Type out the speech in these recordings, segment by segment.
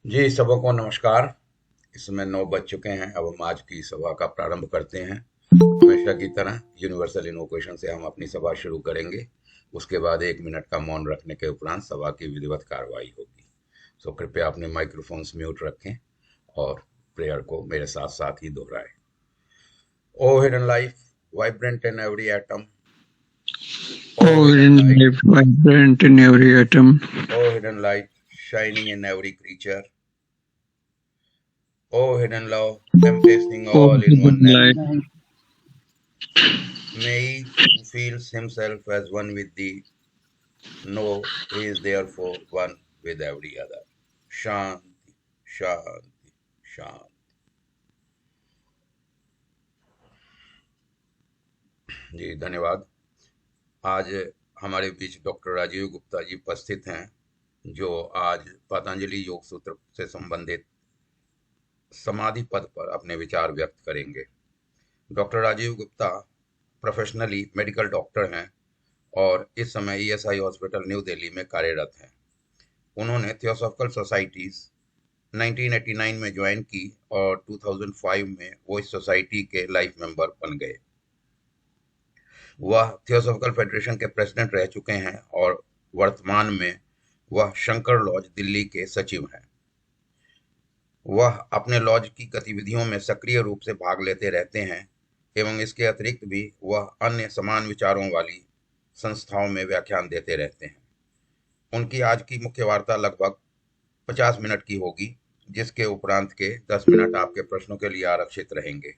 जी, सबको नमस्कार। इस समय 9 बज चुके हैं। अब हम आज की सभा का प्रारंभ करते हैं। हमेशा की तरह यूनिवर्सल इनवोकेशन से हम अपनी सभा शुरू करेंगे। उसके बाद 1 मिनट का मौन रखने के उपरांत सभा की विधिवत कार्रवाई होगी। सो कृपया अपने माइक्रोफोन्स म्यूट रखें और प्रेयर को मेरे साथ साथ ही दोहराएं। O hidden life, vibrant in every atom. O hidden life, vibrant in every atom. O hidden light, shining in every creature. O hidden love, embracing O all in hidden oneness. light. May each who feels himself as one with thee know he is therefore one with every other. Shanti, Shanti, Shanti. जी धन्यवाद। आज हमारे बीच doctor Rajeev Gupta ji उपस्थित हैं, जो आज पतंजलि योग सूत्र से संबंधित समाधि पद पर अपने विचार व्यक्त करेंगे। Doctor Rajeev Gupta professionally medical doctor हैं और इस समय ईएसआई हॉस्पिटल न्यू दिल्ली में कार्यरत हैं। उन्होंने थियोसॉफिकल सोसाइटीज 1989 में ज्वाइन की और 2005 में वो इस सोसाइटी के लाइफ मेंबर बन गए। वह थियोसॉफिकल फेडरेशन के प्रेसिडेंट रह चुके हैं और वर्तमान में वह शंकर लॉज दिल्ली के सचिव हैं। वह अपने लॉज की गतिविधियों में सक्रिय रूप से भाग लेते रहते हैं एवं इसके अतिरिक्त भी वह अन्य समान विचारों वाली संस्थाओं में व्याख्यान देते रहते हैं। उनकी आज की मुख्य वार्ता लगभग 50 मिनट की होगी, जिसके उपरांत के 10 मिनट आपके प्रश्नों के लिए आरक्षित रहेंगे।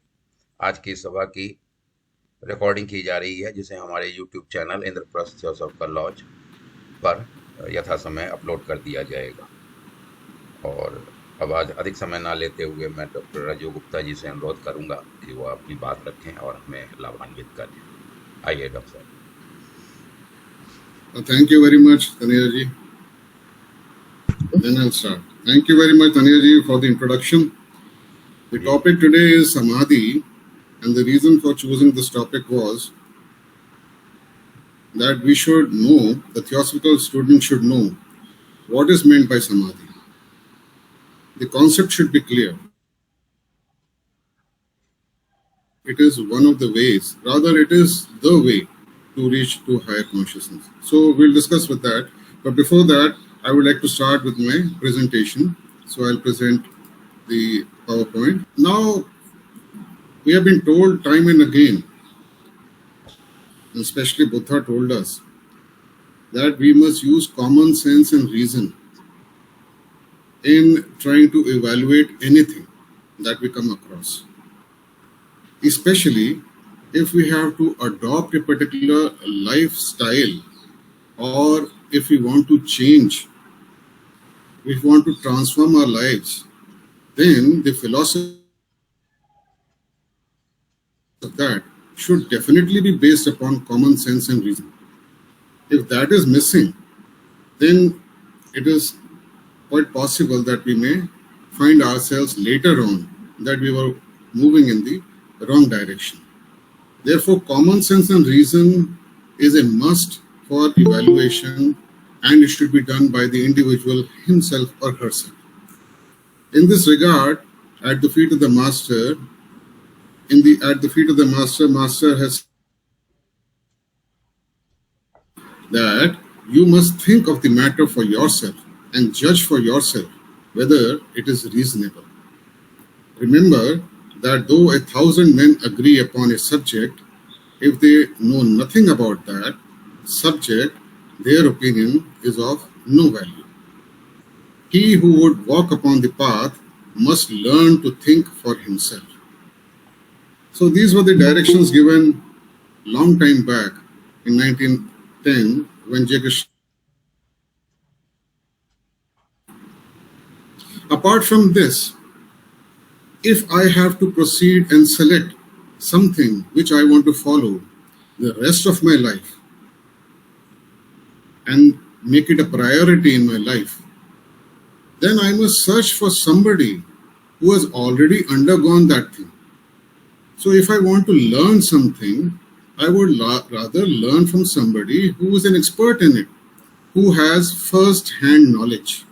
आज की सभा की रिकॉर्डिंग की जा रही है, जिसे हमारे YouTube channel Indraprastha theosophical lodge पर यथा समय अपलोड कर दिया जाएगा। और अब आज अधिक समय ना लेते हुए मैं डॉक्टर राजीव गुप्ता जी से अनुरोध करूंगा कि वो अपनी बात रखें और हमें लाभान्वित करें। आइए डॉक्टर साहब। Thank you very much, Tanya ji. Then I'll start. Thank you very much, Tanya ji, for the introduction. The topic today is Samadhi, and the reason for choosing this topic was that we should know, the theosophical student should know what is meant by Samadhi. The concept should be clear. It is one of the ways, rather it is the way to reach to higher consciousness. So we'll discuss with that. But before that, I would like to start with my presentation. So I'll present the PowerPoint. Now, we have been told time and again, especially Buddha told us, that we must use common sense and reason in trying to evaluate anything that we come across. Especially if we have to adopt a particular lifestyle, or if we want to change, if we want to transform our lives, then the philosophy of that should definitely be based upon common sense and reason. If that is missing, then it is quite possible that we may find ourselves later on that we were moving in the wrong direction. Therefore, common sense and reason is a must for evaluation, and it should be done by the individual himself or herself. In this regard, at the feet of the master, master has that you must think of the matter for yourself and judge for yourself whether it is reasonable. Remember that though 1,000 men agree upon a subject, if they know nothing about that subject, their opinion is of no value. He who would walk upon the path must learn to think for himself. So these were the directions given long time back in 1910 when J. Krishna. Apart from this, if I have to proceed and select something which I want to follow the rest of my life and make it a priority in my life, then I must search for somebody who has already undergone that thing. So if I want to learn something, I would rather learn from somebody who is an expert in it, who has first-hand knowledge.